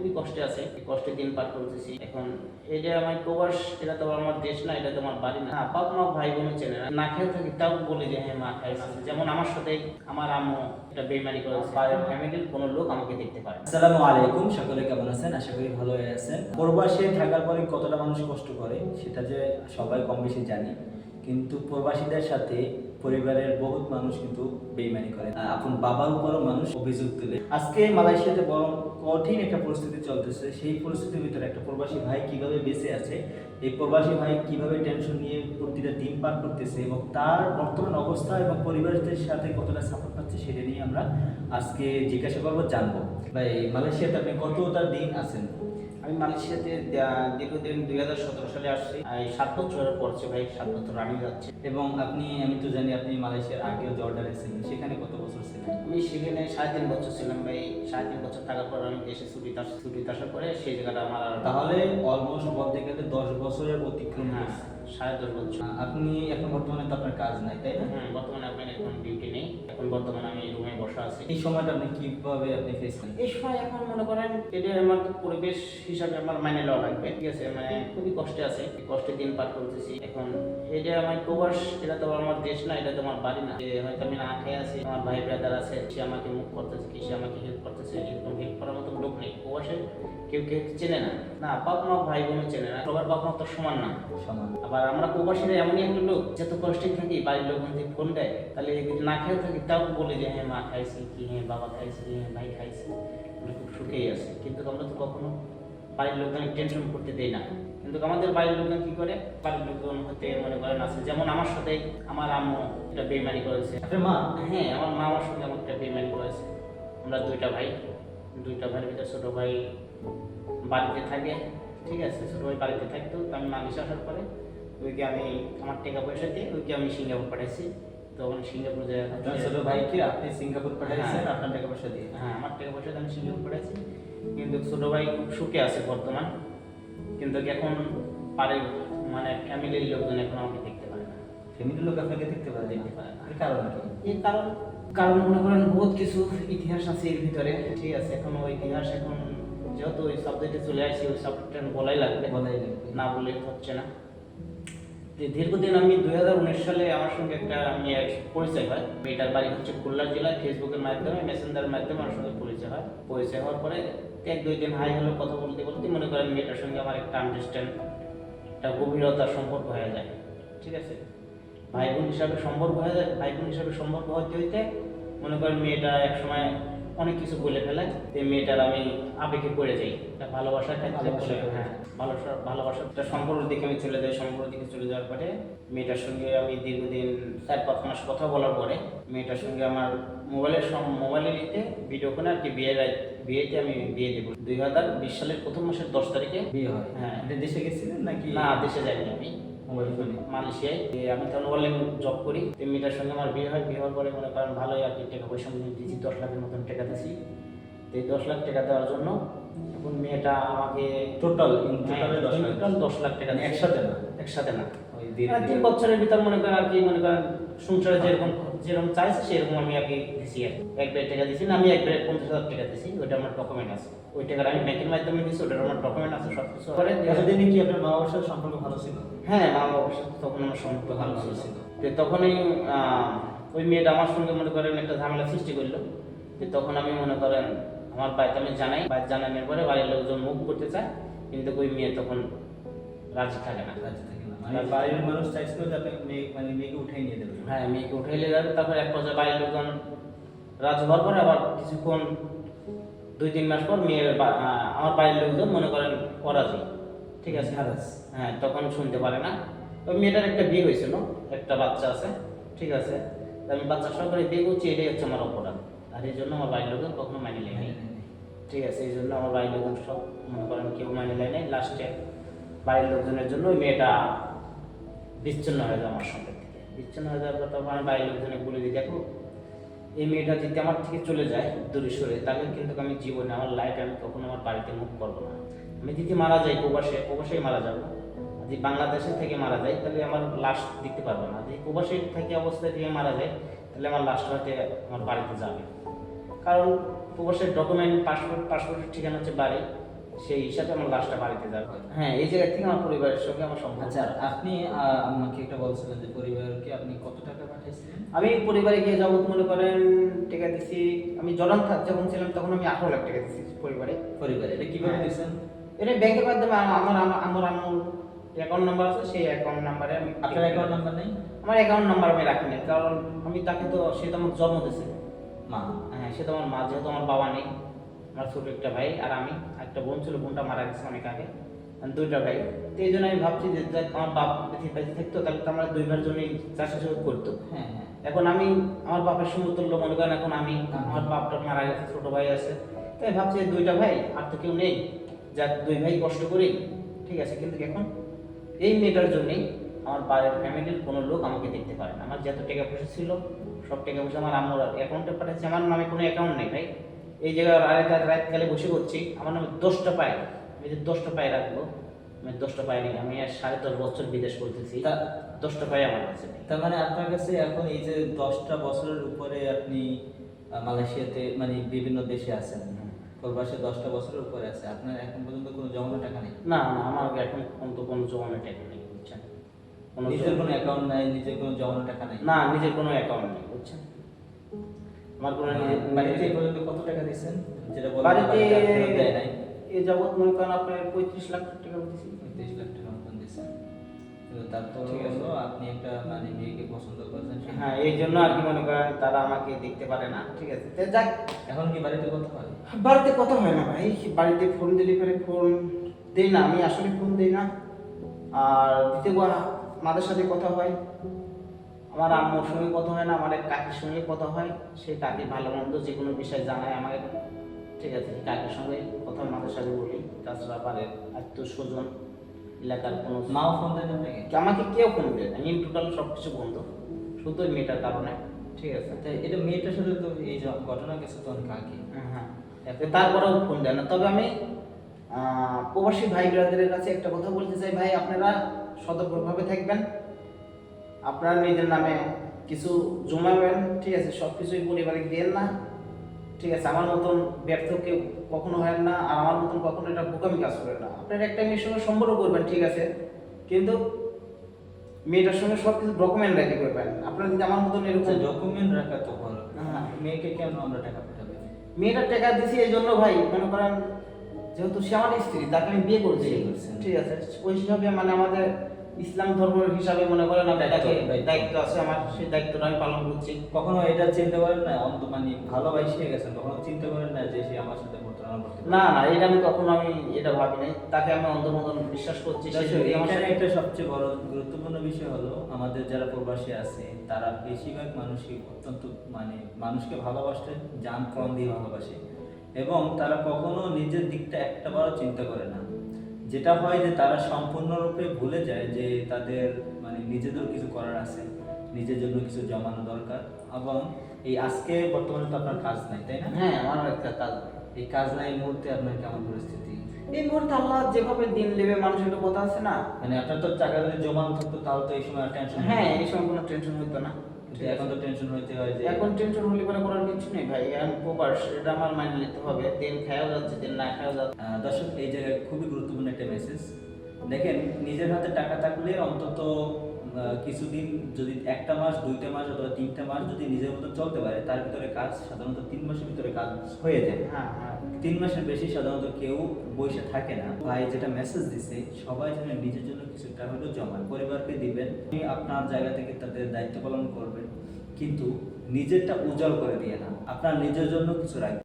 খুবই কষ্টে আছে, কষ্টে দিন পার করতেছি। এখন এটা আমার প্রবাস, এটা তো আমার দেশ না, এটা তো আমার বাড়ি না। বাপ মা ভাই বোন চেনে না, না খেয়ে থাকি তাও বলি যে হ্যাঁ মা খাইছে। যেমন আমার সাথে আমার আম্মু এটা বেইমানি করেছে, বাইরের ফ্যামিলির কোনো লোক আমাকে দেখতে পারে। আসসালামু আলাইকুম, সকলে কেমন আছেন? আশা করি ভালো আছেন। প্রবাসে থাকার পরে কতটা মানুষ কষ্ট করে সেটা যে সবাই কম বেশি জানি, কিন্তু প্রবাসীদের সাথে পরিবারের বহুত মানুষ কিন্তু বেইমানি করে, আপন বাবার উপরও মানুষ অভিযোগ তুলে। আজকে মালয়েশিয়াতে বড় কঠিন একটা পরিস্থিতি চলতেছে। সেই পরিস্থিতির ভিতরে একটা প্রবাসী ভাই কিভাবে বেঁচে আছে, এই প্রবাসী ভাই কিভাবে টেনশন নিয়ে প্রতিটা দিন পার করতেছে এবং তার বর্তমান অবস্থা এবং পরিবারদের সাথে কতটা সাপোর্ট পাচ্ছে সেটা নিয়ে আমরা আজকে জিজ্ঞাসা করবো, জানবো। ভাই, মালয়েশিয়াতে আপনি কতটা দিন আছেন? আমি মালয়েশিয়াতে দীর্ঘদিন 2017 সালে আসছি। 7 বছর পড়ছে ভাই, 7 বছর রানিং যাচ্ছে। এবং আমি তো জানি আপনি মালয়েশিয়ার আগেও জর্ডানে ছিলেন, সেখানে কত বছর ছিলেন? আমি সেখানে 3.5 বছর ছিলাম ভাই। 3.5 বছর থাকার পর আমি দেশে ছুটিতে আসার পরে সেই জায়গাটা আমার তাহলে অলমোস্ট বলতে গেলে 10 বছরের অতিক্রম হ্যাঁ, হয়েছে। 10.5 বছর। আপনি এখন বর্তমানে তো আপনার কাজ নাই, তাই না? হ্যাঁ, বর্তমানে আপনার এখন ডিউটি নেই। এখন বর্তমানে আমি রুমে বসা আছি। এই সময়টা আপনি কিভাবে ফেস করেন? এই সময় এখন মনে করেন এটা আমার পরিবেশ হিসাবে আমার মাইনে নেওয়া লাগবে, ঠিক আছে। মানে খুবই কষ্টে আছে, কষ্টে দিন পার করতেছি। এখন এটা আমার প্রবাস, এটা তো আমার দেশ না, এটা তো আমার বাড়ি না। যে হয়তো আমি না খেয়ে আছি, আমার ভাই ব্রাদার আছে, সে আমাকে মুখ করতেছে, কি সে আমাকে হেল্প করতেছে, এরকম হেল্প করার মতো লোক নেই প্রবাসে। কেউ কেউ চেনে না, না বাপ মা ভাই বোন চেনে না, সবার বাপ মা তো সমান না। সমান। আবার আমরা প্রবাসীরা এমনই একটা লোক, যত কষ্টে থাকি বাড়ির লোক যদি ফোন দেয়, তাহলে যদি না খেয়ে থাকি তাও বলে যে হ্যাঁ মা খাইছি, কি হ্যাঁ বাবা খাইছি, কি হ্যাঁ ভাই খাইছি। আমরা খুব সুখেই আছি, কিন্তু আমরা তো কখনো বাড়ির লোকজন টেনশন করতে দেই না। কিন্তু আমাদের বাড়ির লোকজন কি করে, বাড়ির লোকজন হতে মনে করেন আছে। যেমন আমার সাথে আমার আম্মু এটা বেইমানি করেছে। আপনার মা? হ্যাঁ, আমার মা আমার সঙ্গে আমার একটা বেইমানি করেছে। আমরা দুইটা ভাইয়ের ভিতরে ছোট ভাই বাড়িতে থাকে, ঠিক আছে। ছোট ভাই বাড়িতে থাকতো, তো আমি মালয়েশিয়া আসার পরে ওইকে আমি আমার টাকা পয়সা দিয়ে ওইকে আমি সিঙ্গাপুর পাঠাইছি। তখন সিঙ্গাপুর যে আপনার ছোট ভাইকে আপনি সিঙ্গাপুর পাঠিয়েছেন আপনার টাকা পয়সা দিয়ে? হ্যাঁ, আমার টাকা পয়সা দিয়ে আমি সিঙ্গাপুর পাঠাইছি। কিন্তু ছোট ভাই খুব সুখে আছে বর্তমান, কিন্তু এখন পারে মানে ফ্যামিলির লোকজন এখন আমাকে দেখতে পারে না। ফ্যামিলির লোক আপনাকে দেখতে পারে? দেখতে পারে না। এর কারণ কি? এই কারণ মনে করেন বহুত কিছু ইতিহাস আছে এর ভিতরে, ঠিক আছে। এখন ওই ইতিহাস এখন যেহেতু ওই সাবজেক্টে চলে আসি, ওই সাবজেক্টটা বলাই লাগবে, না বলে হচ্ছে না। দীর্ঘদিন আমি 2019 সালে আমার সঙ্গে একটা পরিচয় হয়। মেয়েটার বাড়ি হচ্ছে খুলনা জেলায়। ফেসবুকের মাধ্যমে, মেসেঞ্জারের মাধ্যমে আমার সঙ্গে পরিচয় হয়। পরিচয় হওয়ার পরে 1-2 দিন হাই হলো, কথা বলতে বলতে মনে করেন মেয়েটার সঙ্গে আমার একটা আন্ডারস্ট্যান্ড, একটা গভীরতার সম্পর্ক হয়ে যায়, ঠিক আছে। ভাই বোন হিসাবে সম্পর্ক হয়ে যায়। ভাই বোন হিসাবে সম্পর্ক হইতে হইতে মনে করেন মেয়েটা একসময় অনেক কিছু বলে ফেলে। মেয়েটার আমি আবেগে পড়ে যাই, একটা ভালোবাসার ক্ষেত্রে। হ্যাঁ, ভালোবাসার একটা সম্পর্কের দিকে আমি চলে যাই। সম্পর্কের দিকে চলে যাওয়ার পরে মেয়েটার সঙ্গে আমি দীর্ঘদিন 4-5 মাস কথা বলার পরে মেয়েটার সঙ্গে আমার মোবাইলে নিতে ভিডিও ফোনে আর কি বিয়েতে আমি বিয়ে দেবো। 2020 সালের প্রথম মাসের 10 তারিখে বিয়ে হয়? হ্যাঁ। আপনি দেশে গেছিলেন নাকি? না, দেশে যাইনি আমি, মোবাইল ফোনে মালয়েশিয়ায়। আমি তখন অনলাইন জব করি। মেয়েটার সঙ্গে আমার বিয়ে হয়। বিয়ে হওয়ার পরে মনে করেন ভালোই আর কি টাকা পয়সা দিয়েছি, 10 লাখের মতন টাকা দিয়েছি। তো এই 10 লাখ টাকা দেওয়ার জন্য এখন মেয়েটা আমাকে টোটাল 10 লাখ টাকা দিয়েছে। একসাথে না, ওই 3 বছরের ভিতর মনে করেন আর কি, মনে করেন সংসারে যেরকম চাইছে সেরকম আমি আর কি দিছি। আর একবারে টাকা দিছি না, আমি একবারে 50,000 টাকা দিছি। ওইটা আমার ডকুমেন্ট আছে। ওই টাকাটা আমি ব্যাংকের মাধ্যমে দিছি, ওটার আমার ডকুমেন্ট আছে সব কিছু। পরে এতদিনে কি আপনার মা বাবার সাথে সম্পর্ক ভালো ছিল? হ্যাঁ, মা বাবার সাথে তখন আমার সম্পর্ক ভালো ছিল। তো তখনই ওই মেয়েটা আমার সঙ্গে মনে করেন একটা ঝামেলা সৃষ্টি করলো। তো তখন আমি মনে করেন আমার বাড়িতে আমি জানাই, বাড়িতে জানানোর পরে বাড়ির লোকজন মুভ করতে চায়, কিন্তু ওই মেয়ে তখন রাজি থাকে না। মানে বাড়ির মানুষ চাইছিল যে আপনি মেয়েকে উঠাই নিয়ে দেবেন? হ্যাঁ, মেয়েকে উঠে নিয়ে যাবে। তারপরে এক পর্যায়ে বাড়ির লোকজন রাজি হওয়ার পরে আবার কিছুক্ষণ 2-3 মাস পর আমার বাড়ির লোকজন মনে করেন অরাজি, ঠিক আছে। হ্যাঁ, তখন শুনতে পারে না। ওই মেয়েটার একটা বিয়ে হয়েছিল, একটা বাচ্চা আছে, ঠিক আছে। আমি বাচ্চা সহকারে বিয়ে করছি, এটাই হচ্ছে আমার অপরাধ। আর এই জন্য আমার বাড়ির লোকজন কখনো মানি নেয়নি, ঠিক আছে। এই জন্য আমার বাড়ির লোকজন সব মনে করেন কেউ মানি নেয় নাই। লাস্টে বাড়ির লোকজনের জন্য ওই মেয়েটা বিচ্ছিন্ন হয়ে যায় আমার সঙ্গে থেকে। বিচ্ছিন্ন হয়ে যাওয়ার পর তখন আমি বাড়ির লোকজনে বলে দিই, দেখো এই মেয়েটা যদি আমার থেকে চলে যায় দূরে সরে, তাহলে কিন্তু আমি জীবনে আমার লাইফে আমি কখনো আমার বাড়িতে মুভ করবো না। আমি যদি মারা যাই প্রবাসেই মারা যাবো। যদি বাংলাদেশে থেকে মারা যায় তাহলে আমার লাশ দেখতে পারবো না। যদি প্রবাসী থেকে অবস্থায় দিয়ে মারা যায় তাহলে আমার লাশটা হয়তো আমার বাড়িতে যাবে। কারণ প্রবাসের ডকুমেন্ট, পাসপোর্টের ঠিকানা হচ্ছে বাড়ি। সেই হিসাবে আমার লাশটা বাড়িতে যাবে। হ্যাঁ, এই জায়গা থেকে আমার পরিবারের সঙ্গে আমার সম্পর্ক। আচ্ছা, আপনি আমাকে একটা বলছিলেন যে পরিবারকে আপনি কত টাকা পাঠিয়েছিলেন? আমি পরিবারে গিয়ে যাবত মনে করেন টাকা দিছি, আমি জড়ান যখন ছিলাম তখন আমি 18 লাখ টাকা দিছি পরিবারে। পরিবারে এটা কিভাবে হ্যাঁ। দিয়েছেন? এটা ব্যাংকের মাধ্যমে আমার আম্মুর অ্যাকাউন্ট নাম্বার আছে, সেই অ্যাকাউন্ট নাম্বারে আমি। আপনার অ্যাকাউন্ট নাম্বার নেই? আমার অ্যাকাউন্ট নাম্বার আমি রাখিনি, কারণ আমি তাকে তো, সে তো আমার জন্ম দিয়েছে। মা? হ্যাঁ, সে তো আমার মা, যেহেতু আমার বাবা নেই, আমার ছোট একটা ভাই আর আমি, একটা বোন ছিল, বোনটা মারা গেছে অনেক আগে, আর দুইটা ভাই। তো এই জন্য আমি ভাবছি যে দেখ, আমার বাপ বেঁচে থাকতো তাহলে তো আমরা দুই ভাইয়ের জন্যই চাষাবাদ করতো। হ্যাঁ হ্যাঁ। এখন আমি আমার বাপের সমতুল্য মনে করেন, এখন আমি, আমার বাপটা মারা গেছে, ছোট ভাই আছে, তাই ভাবছি যে দুইটা ভাই আর তো কেউ নেই, যাক দুই ভাই কষ্ট করি, ঠিক আছে। কিন্তু এখন এই মেয়েটার জন্যই আমার বাড়ির ফ্যামিলির কোনো লোক আমাকে দেখতে পারে না। আমার যত টাকা পয়সা ছিল সব টাকা পয়সা আমার আম্মুর অ্যাকাউন্টে পাঠাচ্ছে, আমার নামে কোনো অ্যাকাউন্ট নেই ভাই। এই জায়গায় রাতকালে বসে করছি, আমার নামে 10টা পায়, আমি যে 10টা পায়ে রাখবো, আমি 10টা পায়ে নেই, আমি আর 10.5 বছর বিদেশ করতেছি, তা 10টা পায়ে আমার কাছে নেই। তার মানে আপনার কাছে এখন এই যে 10টা বছরের উপরে আপনি মালয়েশিয়াতে মানে বিভিন্ন দেশে আছেন, প্রবাসে 10টা বছরের উপরে আছে, আপনার এখন পর্যন্ত কোনো জমানো টাকা নেই? না না, আমার এখন পর্যন্ত কোনো জমানো টাকা নেই, বুঝছেন। নিজের কোনো অ্যাকাউন্ট নাই, নিজের কোনো জমানো টাকা নাই? না, নিজের কোনো অ্যাকাউন্ট নেই, বুঝছেন। আমার কোনো বাড়িতে এই পর্যন্ত কত টাকা দিয়েছেন? যেটা বলেন বাড়িতে বাড়িতে আর ফেরত দেয় নাই। এ যাবত মনে করেন আপনার 35 লাখ টাকা দিয়েছি। 35 লাখ টাকা মতন দিয়েছেন। কিন্তু তারপর ঠিক আছে। হলো আপনি একটা মানে মেয়েকে পছন্দ করেছেন। হ্যাঁ, এই জন্য আর কি মনে করেন তারা আমাকে দেখতে পারে না, ঠিক আছে। তো যাক, এখন কি বাড়িতে কথা হয়? বাড়িতে কথা হয় না ভাই, বাড়িতে ফোন দিলে পরে ফোন দেই না, আমি আসলে ফোন দেই না। আর দ্বিতীয় মাদের সাথে কথা হয়, আমার আম্মুর সঙ্গে কথা হয় না, আমার এক কাকির সঙ্গে কথা হয়। সেই কাকি ভালো মন্দ যে কোনো বিষয় জানায় আমাকে, ঠিক আছে। কাকির সঙ্গে কথা মাদের সাথে বলি, তাছাড়া পারে আত্মীয় স্বজন এলাকার কোনো মাও ফোন দেন আপনাকে? আমাকে কেউ ফোন দেয় না, ইন টোটাল সব কিছু বন্ধ, শুধু ওই মেয়েটার কারণে, ঠিক আছে। তাই এটা মেয়েটার সাথে তো এই যে ঘটনা গেছে তো অনেক আগে। হ্যাঁ, তারপরেও ফোন দেয় না। তবে আমি প্রবাসী ভাই ব্রাদারের কাছে একটা কথা বলতে চাই, ভাই আপনারা সতর্কভাবে থাকবেন, আপনারা নিজের নামে কিছু জমাবেন, ঠিক আছে। সব কিছুই পরিবারে দেন না, ঠিক আছে। আমার মতন ব্যর্থ কেউ কখনো হয় না, আর আমার মতন কখনো এটা বোকামি কাজ করে না। আপনারা একটা মেয়ের সঙ্গে সম্পর্ক করবেন, ঠিক আছে, কিন্তু মেয়েটার সঙ্গে সব কিছু ডকুমেন্ট রেখে করবেন। আপনারা যদি আমার মতন এরকম ডকুমেন্ট রাখা তো ভালো। হ্যাঁ। মেয়েকে কেন আমরা টাকা পাঠাবো? মেয়েটার টাকা দিছি এই জন্য ভাই, মনে করেন যেহেতু সে আমার স্ত্রী, তাকে আমি বিয়ে করছি, বিয়ে করছেন। ঠিক আছে। ওই হিসাবে মানে আমাদের ইসলাম ধর্মের হিসাবে মনে করেন আমি তাকে দায়িত্ব আছে আমার, সেই দায়িত্বটা আমি পালন করছি। কখনো এটা চিন্তা করেন না অন্ত মানে ভালোবাসিয়ে গেছেন, কখনো চিন্তা করেন না যে সে আমার সাথে প্রতারণা করতে পারে? না না, এটা আমি কখনো এটা ভাবি নাই, তাকে আমি অন্ধ মতন বিশ্বাস করছি। সে যদি আমার এখানে সাথে- একটা সবচেয়ে বড় গুরুত্বপূর্ণ বিষয় হলো আমাদের যারা প্রবাসী আছে তারা বেশিরভাগ মানুষই অত্যন্ত মানে মানুষকে ভালোবাসতে জান প্রাণ দিয়ে ভালোবাসে, এবং তারা কখনো নিজের দিকটা একটাবারও চিন্তা করে না। যেটা হয় যে তারা সম্পূর্ণরূপে ভুলে যায় যে তাদের মানে নিজেদের কিছু করার আছে, নিজের জন্য কিছু জমানো দরকার। এবং এই আজকে বর্তমানে তো আপনার কাজ নাই, তাই না? হ্যাঁ, আমার একটা কাজ। এই কাজ নাই এই মুহূর্তে আপনার কেমন পরিস্থিতি? এই মুহূর্তে আল্লাহ যেভাবে দিন নেবে, মানুষের একটা কথা আছে না। মানে আপনার তো টাকা যদি জমানো থাকতো তাহলে তো এই সময় টেনশন। হ্যাঁ, এই সময় কোনো টেনশন হইতো না। কিন্তু এখন তো টেনশন হইতে হয় যে এখন টেনশন হলে পরে করার কিছু নেই ভাই, আমি প্রবাস, এটা আমার মাইনে নিতে হবে। দিন খাওয়া যাচ্ছে, দিন না খাওয়া যাচ্ছে। দর্শক, এই জায়গায় খুবই গুরুত্বপূর্ণ একটা মেসেজ। দেখেন, নিজের হাতে টাকা থাকলে অন্তত কিছুদিন, যদি 1টা মাস 2টা মাস অথবা 3টা মাস যদি নিজের মতো চলতে পারে, তার ভিতরে কাজ সাধারণত 3 মাসের ভিতরে কাজ হয়ে যায়। হ্যাঁ হ্যাঁ, 3 মাসের বেশি সাধারণত কেউ বসে থাকে না। ভাই যেটা মেসেজ দিছে, সবাই যেন নিজের জন্য কিছু টাকা হলেও জমান, পরিবারকে দিবেন, আপনি আপনার জায়গা থেকে তাদের দায়িত্ব পালন করবেন, কিন্তু নিজেরটা উজ্জ্বল করে দিয়ে না, আপনার নিজের জন্য কিছু রাখবেন।